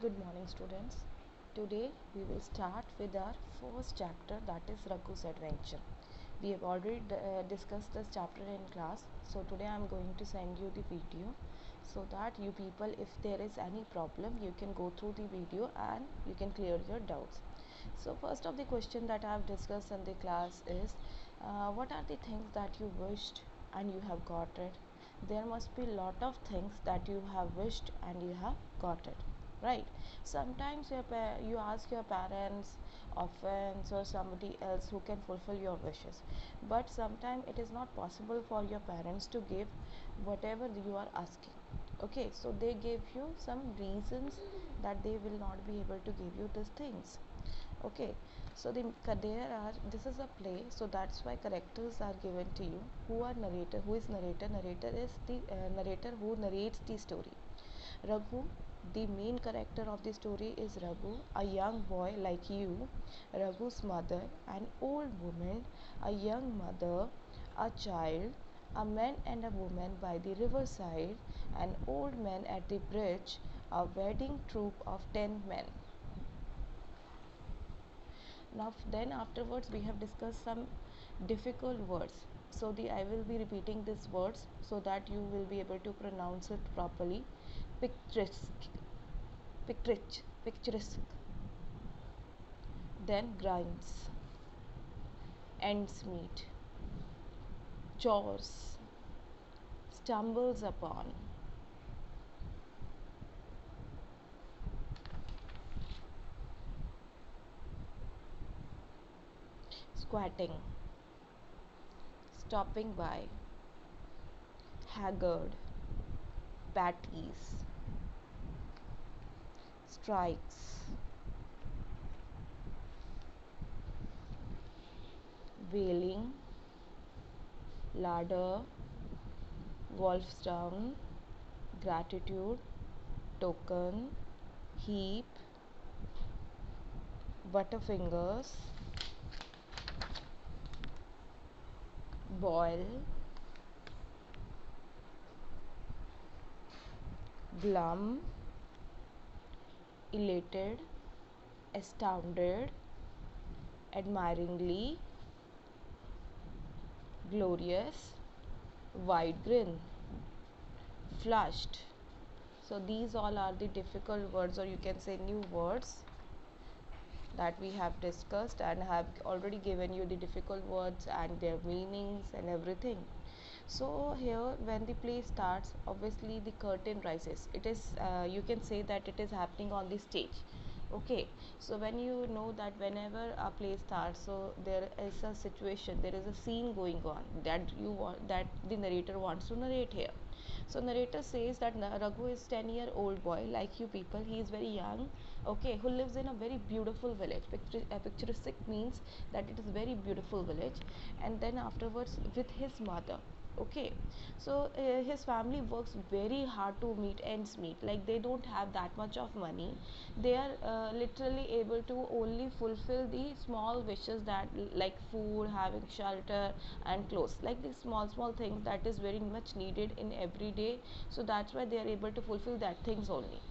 Good morning, students. Today we will start with our first chapter, that is Raghu's adventure. We have already discussed this chapter in class, so today I am going to send you the video so that you people, if there is any problem, you can go through the video and you can clear your doubts. So, first of the question that I have discussed in the class is what are the things that you wished and you have got it? There must be lot of things that you have wished and you have got it, right? Sometimes you ask your parents or friends or somebody else who can fulfill your wishes, but sometimes it is not possible for your parents to give whatever you are asking. Okay, so they give you some reasons that they will not be able to give you these things. Okay, so there are, this is a play, so that's why characters are given to you. Who are narrator? Who is narrator? Narrator is the narrator who narrates the story. Raghu, the main character of the story is Raghu, a young boy like you. Raghu's mother, an old woman, a young mother, a child, a man and a woman by the riverside, an old man at the bridge, a wedding troop of 10 men. Now then afterwards we have discussed some difficult words, so I will be repeating these words so that you will be able to pronounce it properly. Picturesque, picturesque, then grinds, ends meet, chores, stumbles upon, squatting, stopping by, haggard, patties, strikes, wailing, ladder, Wolfstown, gratitude, token, heap, butterfingers, boil, glum, elated, astounded, admiringly, glorious, wide grin, flushed. So these all are the difficult words, or you can say new words, that we have discussed and have already given you the difficult words and their meanings and everything. So here when the play starts, obviously the curtain rises. It is you can say that it is happening on the stage. Okay, so when you know that whenever a play starts, so there is a situation, there is a scene going on that that the narrator wants to narrate here. So narrator says that Raghu is 10-year-old boy like you people. He is very young, okay, who lives in a very beautiful village. Picturesque means that it is very beautiful village, and then afterwards with his mother. Okay, so his family works very hard to meet ends meet, like they don't have that much of money. They are literally able to only fulfill the small wishes, that like food, having shelter and clothes, like the small things that is very much needed in every day. So that's why they are able to fulfill that things only.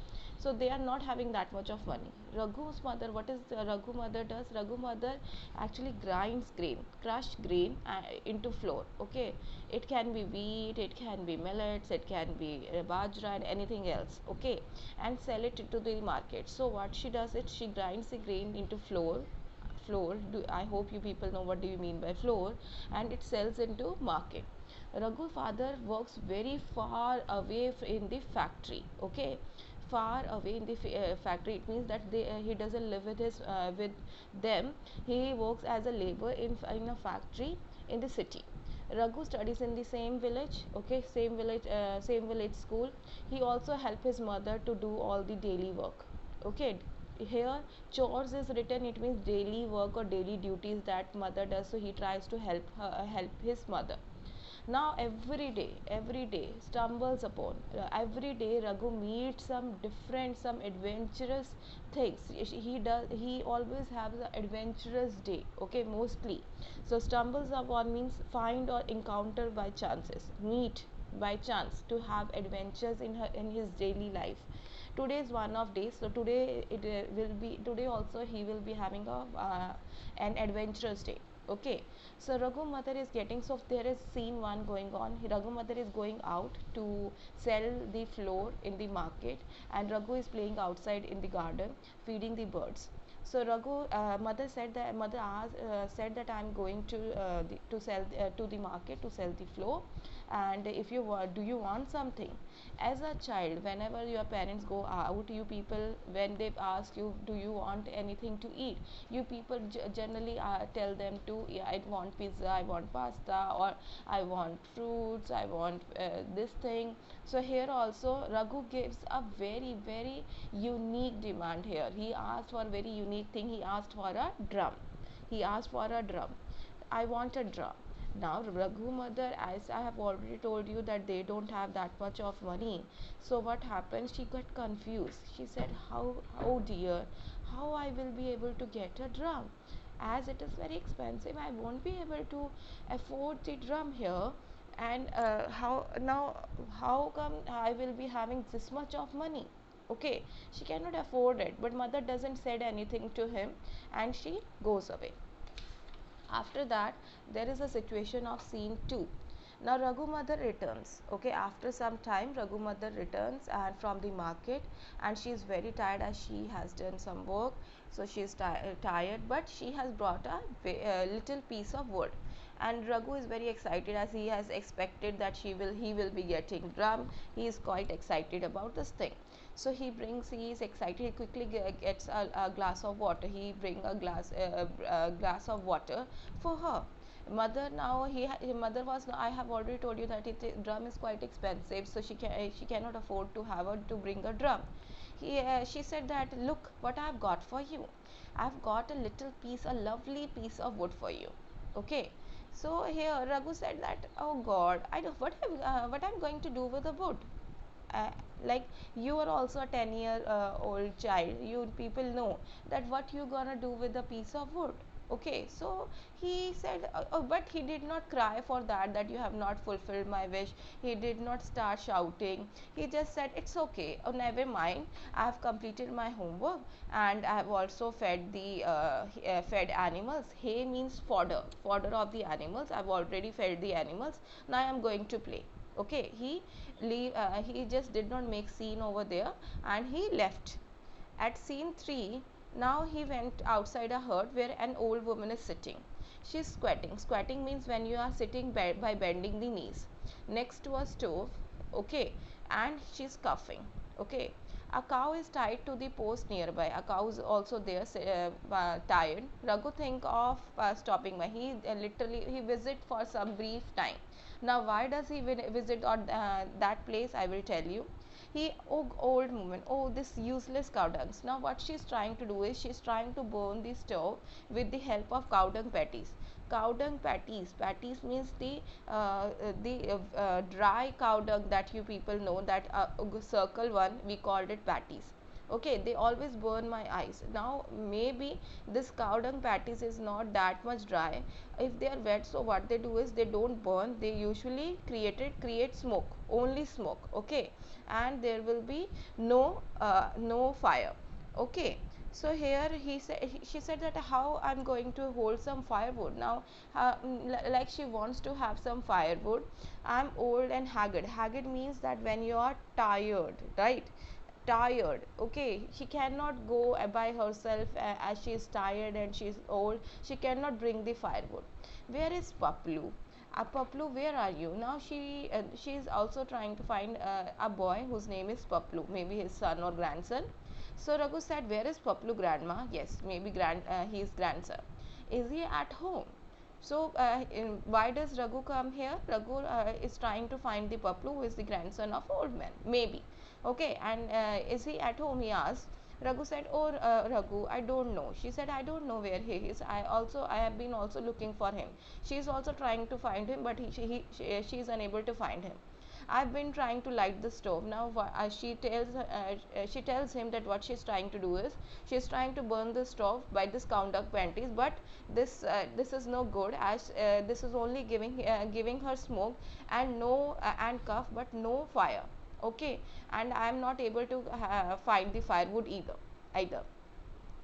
So they are not having that much of money. Raghu's mother, what is the Raghu mother does? Raghu mother actually grinds grain, crushed grain into flour. Okay, it can be wheat, it can be millets, it can be bajra and anything else. Okay, and sell it to the market. So what she does is she grinds the grain into flour. I hope you people know what do you mean by flour, and it sells into market. Raghu father works very far away in the factory. Okay, far away in the factory. It means that he doesn't live with his with them. He works as a labor in a factory in the city. Raghu studies in the same village. Okay, same village school. He also help his mother to do all the daily work. Okay, here chores is written, it means daily work or daily duties that mother does, so he tries to help his mother. Now every day stumbles upon, every day Raghu meets some different, some adventurous things. He always has an adventurous day. Okay, mostly. So stumbles upon means find or encounter by chances, meet by chance, to have adventures in his daily life, today is one of days, so today it will be, today also he will be having a an adventurous day. Okay, so Raghu mother is getting, so there is scene one going on. Raghu mother is going out to sell the flour in the market, and Raghu is playing outside in the garden feeding the birds. So Raghu mother said that, mother asked, said that I am going to sell to the market to sell the flour, and if you do you want something? As a child, whenever your parents go out, you people, when they ask you do you want anything to eat, you people generally tell them to, yeah, I want pizza, I want pasta, or I want fruits, I want this thing. So here also Raghu gives a very very unique demand. Here he asked for a very unique thing. He asked for a drum. He asked for a drum. I want a drum. Now Raghu mother, as I have already told you that they don't have that much of money. So what happened? She got confused. She said, how, oh dear, how I will be able to get a drum? As it is very expensive, I won't be able to afford the drum here. And how now? How come I will be having this much of money? Okay, she cannot afford it. But mother doesn't said anything to him, and she goes away. After that, there is a situation of scene 2. Now Raghu mother returns. Okay, after some time Raghu mother returns and from the market, and she is very tired as she has done some work, so she is tired, but she has brought a little piece of wood. And Raghu is very excited as he has expected that he will be getting drum. He is quite excited about this thing. So he is excited, he quickly gets a glass of water. He bring a glass of water for her mother. Now mother was, I have already told you that drum is quite expensive, so she cannot afford to have to bring a drum. She said that, look what I have got for you. I have got a little piece, a lovely piece of wood for you. Okay, so here Raghu said that, oh god, I don't what I'm going to do with the wood. uh, like, you are also a 10-year old child, you people know that what you gonna do with a piece of wood. Okay, so he said, oh, but he did not cry for that you have not fulfilled my wish. He did not start shouting. He just said, it's okay, oh never mind, I have completed my homework, and I have also fed the fed animals. Hay means fodder of the animals. I've already fed the animals. Now I am going to play. Okay, he just did not make scene over there, and he left. At scene 3, now he went outside a hut where an old woman is sitting. She is squatting means when you are sitting by bending the knees next to a stove. Okay, and she is coughing. Okay, a cow is tied to the post nearby. A cow is also there, tired. Raghu think of stopping by. He literally he visit for some brief time. Now why does he visit that place? I will tell you. He, oh old woman, oh this useless cow dungs. Now what she is trying to do is she is trying to burn the stove with the help of cow dung patties. Cow dung patties. Patties means the dry cow dung that you people know, that circle one, we called it patties. Okay, they always burn my eyes. Now maybe this cow dung patties is not that much dry. If they are wet, so what they do is they don't burn, they usually create smoke, only smoke. Okay, and there will be no fire. Okay, so here she said that how I'm going to hold some firewood. Now like she wants to have some firewood. I'm old and haggard means that when you are tired, right? Tired. Okay, she cannot go by herself, as she is tired and she is old. She cannot bring the firewood. Where is Paplu? Paplu, where are you? Now she is also trying to find a boy whose name is Paplu, maybe his son or grandson. So Raghu said, where is Paplu, grandma? Yes, maybe his grandson. Is he at home? So why does Raghu come here? Raghu is trying to find the Paplu, who is the grandson of old man, maybe. Okay, and is he at home? He asked. Raghu said, oh Raghu, I don't know. She said, I don't know where he is. I have been also looking for him. She is also trying to find him, but she is unable to find him. I've been trying to light the stove. Now she tells him that what she's trying to do is she's trying to burn the stove by this count of panties, but this is no good, as this is only giving her smoke and no and cough, but no fire. Okay, and I am not able to find the firewood either.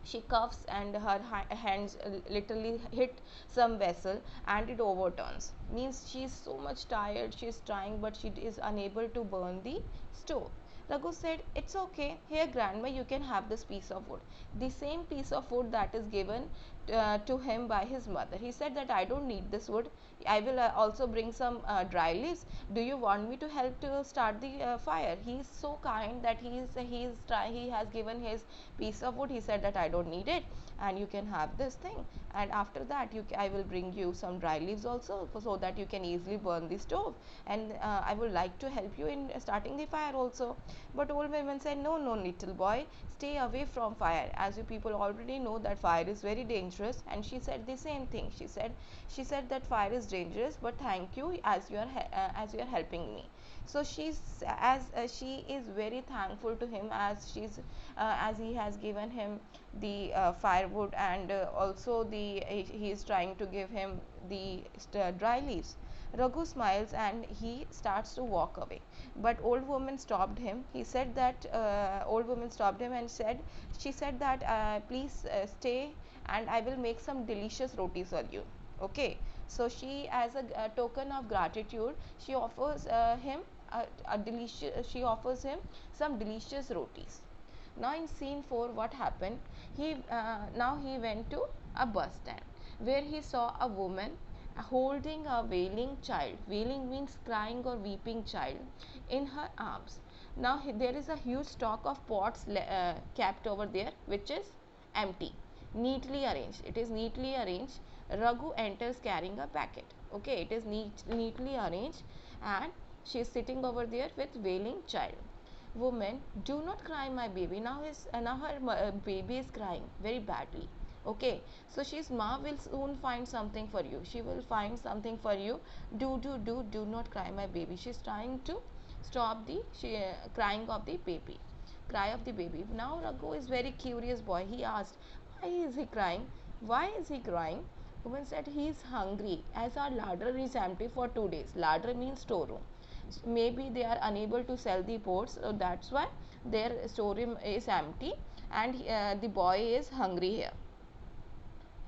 She coughs and her hands literally hit some vessel and it overturns. Means she is so much tired, she is trying but she is unable to burn the stove. Raghu said, "It's okay. Here, grandma, you can have this piece of wood." The same piece of wood that is given to him by his mother. He said that I don't need this wood. I will also bring some dry leaves. Do you want me to help to start the fire? He is so kind that he has given his piece of wood. He said that I don't need it, and you can have this thing. And after that, I will bring you some dry leaves also, so that you can easily burn the stove. And I would like to help you in starting the fire also. But old woman said, "No, no, little boy, stay away from fire. As you people already know that fire is very dangerous." And she said the same thing. She said that fire is dangerous, but thank you as you are helping me. So she is very thankful to him as he has given him the firewood, and also he is trying to give him the dry leaves. Raghu smiles and he starts to walk away. But old woman stopped him. Old woman stopped him and she said that please stay, and I will make some delicious rotis for you. Okay. So she, as a token of gratitude, she offers him some delicious rotis. Now in scene 4, what happened? Now he went to a bus stand where he saw a woman holding a wailing child. Wailing means crying or weeping child in her arms. Now there is a huge stock of pots kept over there, which is empty, neatly arranged. It is neatly arranged. Raghu enters carrying a packet. Okay, it is neatly arranged, and she is sitting over there with wailing child. Woman, do not cry, my baby. Now her baby is crying very badly. Okay, so she's ma will soon find something for you. She will find something for you. Do not cry, my baby. She's trying to stop the crying of the baby. Cry of the baby. Now Raghu is very curious boy. He asked, why is he crying? Why is he crying? Woman said, he is hungry as our larder is empty for 2 days. Larder means storeroom. Maybe they are unable to sell the pots, so that's why their storeroom is empty, and the boy is hungry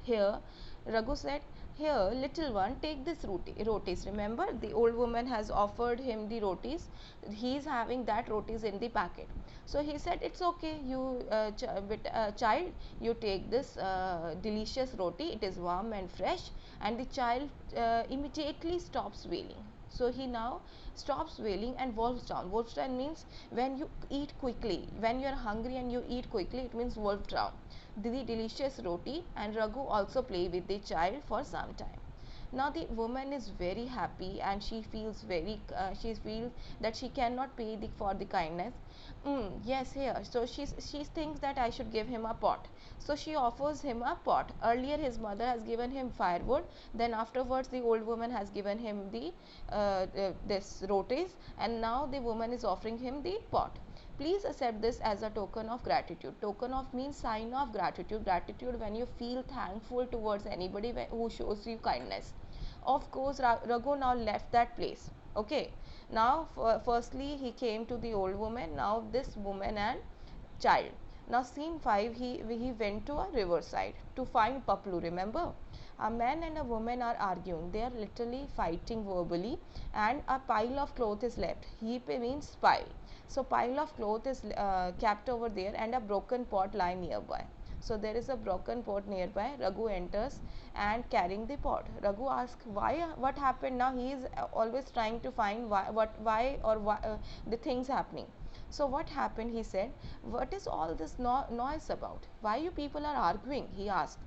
here. Raghu said, here, little one, take this rotis. Remember, the old woman has offered him the rotis. He is having that rotis in the packet. So he said, it's okay, you child, you take this delicious roti. It is warm and fresh. And the child immediately stops wailing. So he now stops wailing and wolfs down. Wolfs down means when you eat quickly. When you are hungry and you eat quickly, it means wolf down. The delicious roti, and Raghu also play with the child for some time. Now the woman is very happy, and she feels she feels that she cannot pay for the kindness. Yes, here. So she thinks that I should give him a pot. So she offers him a pot. Earlier his mother has given him firewood. Then afterwards the old woman has given him the this rotis, and now the woman is offering him the pot. Please accept this as a token of gratitude. Token of means sign of gratitude. Gratitude when you feel thankful towards anybody who shows you kindness. Of course, Raghu now left that place. Okay. Now, firstly, he came to the old woman. Now, this woman and child. Now, scene 5, he went to a riverside to find Paplu. Remember? A man and a woman are arguing. They are literally fighting verbally, and a pile of cloth is left. Heap means pile. So pile of cloth is kept over there, and a broken pot lie nearby. So there is a broken pot nearby. Raghu enters and carrying the pot. Raghu asks, why, what happened? Now he is always trying to find why the things happening. So what happened? He said, what is all this noise about? Why you people are arguing? He asked.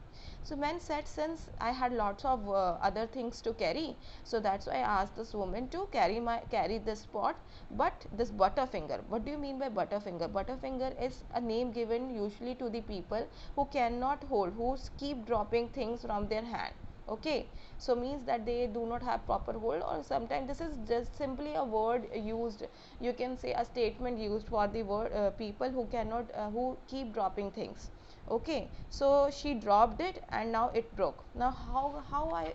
So man said, since I had lots of other things to carry, so that's why I asked this woman to carry this pot. But this butterfinger, what do you mean by butterfinger? Butterfinger is a name given usually to the people who cannot hold, who keep dropping things from their hand. Okay, so means that they do not have proper hold, or sometimes this is just simply a word used, you can say a statement used for the word people who cannot who keep dropping things. Okay, so she dropped it and now it broke. Now how I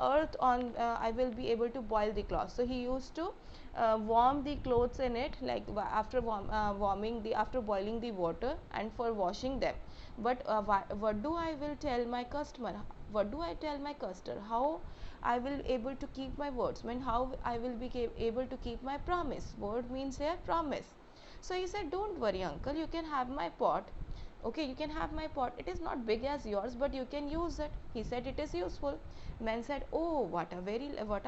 earth on I will be able to boil the cloth. So he used to warm the clothes in it, like after warming the, after boiling the water and for washing them. But what do I will tell my customer, what do I tell my customer, how I will able to keep my words, when how I will be able to keep my promise. Word means here promise. So he said, don't worry uncle, you can have my pot. Okay, you can have my pot, it is not big as yours, but you can use it. He said it is useful. Man said, oh, what a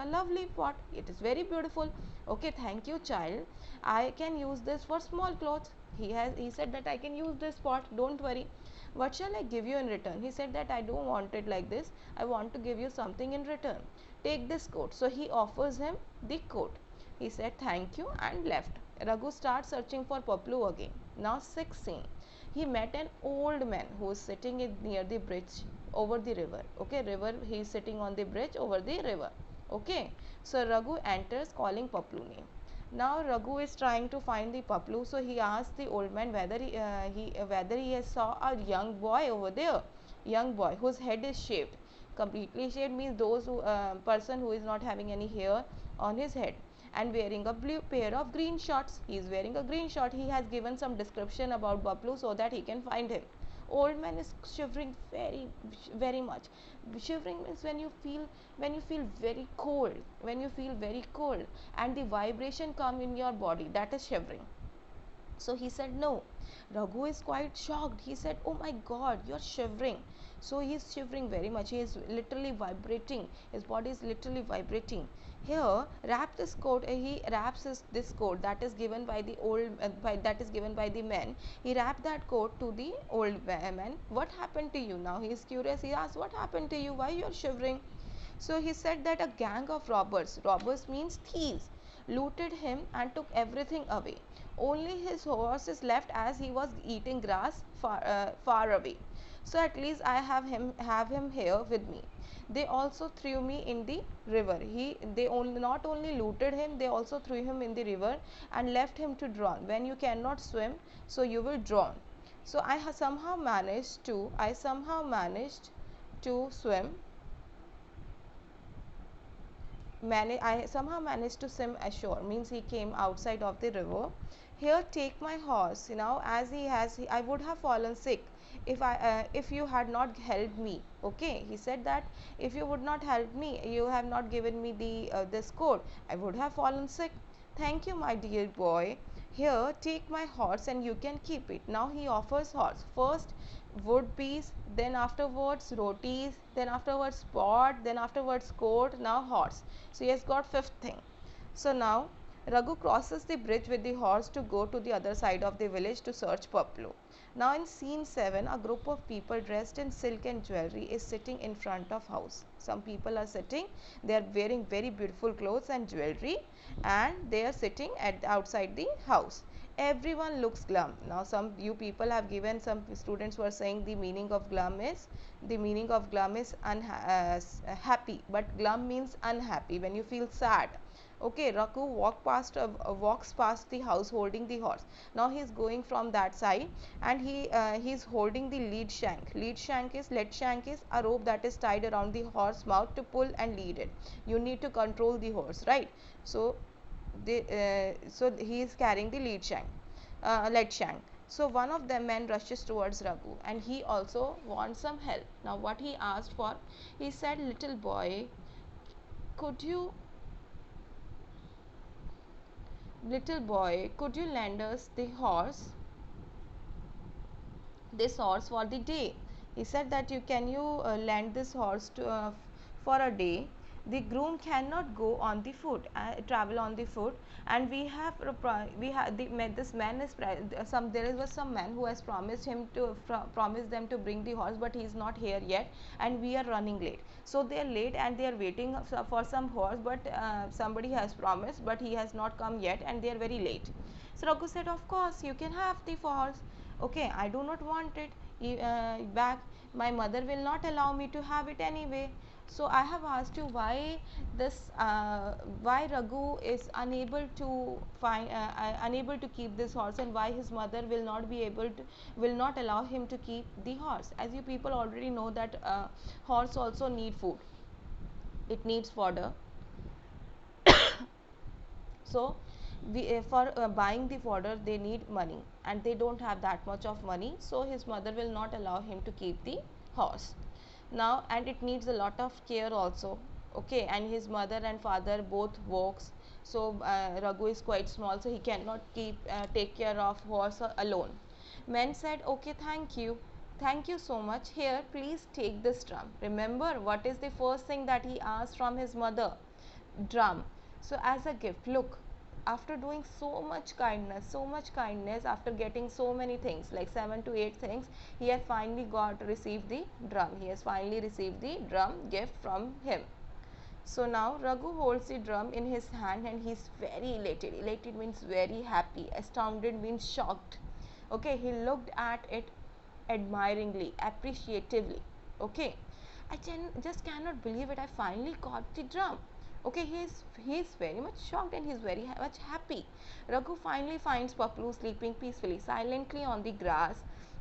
lovely pot, it is very beautiful. Okay, thank you child, I can use this for small clothes. He said that I can use this pot, don't worry. What shall I give you in return? He said that I don't want it like this, I want to give you something in return. Take this coat. So he offers him the coat. He said thank you and left. Raghu starts searching for Paplu again. Now 16. He met an old man who was sitting near the bridge over the river. Okay, river, he is sitting on the bridge over the river. Okay, so Raghu enters calling Paplu name. Now Raghu is trying to find the Paplu, so he asks the old man whether whether he has saw a young boy over there, young boy whose head is shaved. Completely shaved means those who person who is not having any hair on his head, and wearing a blue pair of green shorts. He is wearing a green short. He has given some description about Paplu so that he can find him. Old man is shivering very much. Shivering means when you feel very cold, when you feel very cold and the vibration come in your body, that is shivering. So he said no. Raghu is quite shocked. He said, oh my god, you're shivering. So he is shivering very much. He is literally vibrating. His body is literally vibrating. Here, wrap this coat. He wraps this coat that is given by the old that is given by the man. He wrapped that coat to the old man. What happened to you? Now he is curious. He asks, what happened to you? Why you are shivering? So he said that a gang of robbers means thieves, looted him and took everything away. Only his horse is left as he was eating grass far away. So at least I have him here with me. They also threw me in the river. They only not only looted him, they also threw him in the river and left him to drown. When you cannot swim, so you will drown. So I somehow managed to swim. I somehow managed to swim ashore, means he came outside of the river. Here, take my horse. Now, as I would have fallen sick if you had not helped me. Okay, he said that if you would not help me, you have not given me the this coat, I would have fallen sick. Thank you, my dear boy. Here, take my horse and you can keep it. Now he offers horse. First wood piece, then afterwards rotis, then afterwards pot, then afterwards coat, now horse. So he has got fifth thing. So now Raghu crosses the bridge with the horse to go to the other side of the village to search Paplu. Now in scene 7, a group of people dressed in silk and jewelry is sitting in front of house. Some people are sitting, they are wearing very beautiful clothes and jewelry, and they are sitting at outside the house. Everyone looks glum. Now some you people have given, some students were saying the meaning of glum is happy, but glum means unhappy, when you feel sad. Okay, Raghu walks past the house holding the horse. Now he is going from that side, and he is holding the lead shank. Lead shank is a rope that is tied around the horse mouth to pull and lead it. You need to control the horse, right? So so he is carrying the lead shank. So one of the men rushes towards Raghu and he also wants some help. Now what he asked for, he said, little boy, could you could you lend us this horse for the day? He said that you lend this horse to for a day. The groom cannot go on the foot, travel on the foot, and this man is there was some man who has promised them to bring the horse, but he is not here yet, and we are running late. So they are late and they are waiting for some horse, but somebody has promised, but he has not come yet, and they are very late. So Raghu said, of course you can have the horse. Okay, I do not want it back. My mother will not allow me to have it anyway. So I have asked you why this why Raghu is unable to find unable to keep this horse, and why his mother will not be able to, will not allow him to keep the horse. As you people already know that horse also need food, it needs fodder. So for buying the fodder they need money, and they don't have that much of money, so his mother will not allow him to keep the horse now, and it needs a lot of care also. Okay, and his mother and father both works, so Raghu is quite small, so he cannot keep take care of horse alone. Men said, okay, thank you so much, here please take this drum. Remember what is the first thing that he asked from his mother? Drum. So as a gift, look, after doing so much kindness, after getting so many things like 7 to 8 things, he has finally got received the drum. He has finally received the drum gift from him. So now Raghu holds the drum in his hand and he's very elated. Elated means very happy. Astounded means shocked. Okay, he looked at it admiringly, appreciatively. Okay, just cannot believe it. I finally got the drum. Okay, he is very much shocked and he is very much happy. Raghu finally finds Paplu sleeping peacefully, silently on the grass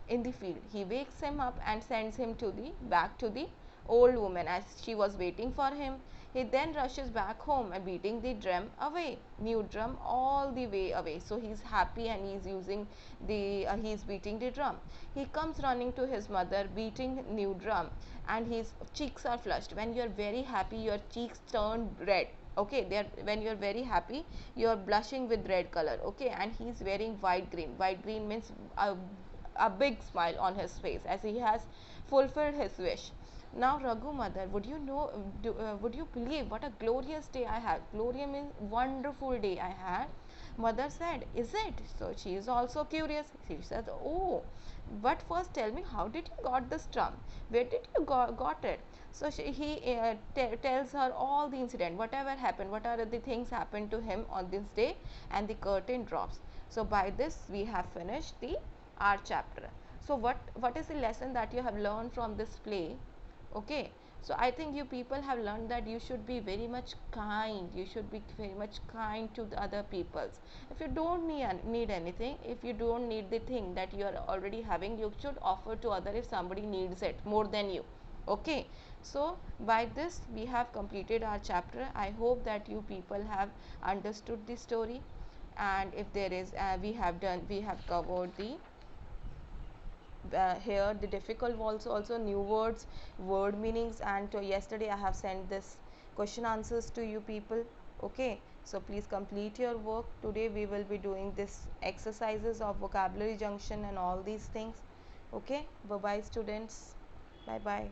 in the field. He wakes him up and sends him to the back to the old woman as she was waiting for him. He then rushes back home and beating the drum away, new drum all the way away. So he's happy and he's using the he's beating the drum. He comes running to his mother, beating new drum, and his cheeks are flushed. When you are very happy, your cheeks turn red. Okay, when you are very happy, you are blushing with red color. Okay, and he's wearing white green. White green means a big smile on his face as he has fulfilled his wish. Now, Raghu mother, would you believe what a glorious day I had? Glorious means wonderful day I had. Mother said, is it? So she is also curious. She says, oh, but first tell me, how did you got this drum? Where did you got it? So he tells her all the incident, whatever happened, what are the things happened to him on this day, and the curtain drops. So by this we have finished the our chapter. So what is the lesson that you have learned from this play? Okay, so I think you people have learned that you should be very much kind, you should be very much kind to the other peoples. If you don't need anything, if you don't need the thing that you are already having, you should offer to other if somebody needs it more than you. Okay, so by this we have completed our chapter. I hope that you people have understood the story, and if there is we have covered the here the difficult words, also new words, word meanings, and yesterday I have sent this question answers to you people. Okay, so please complete your work. Today we will be doing this exercises of vocabulary junction and all these things. Okay, bye bye students, bye bye.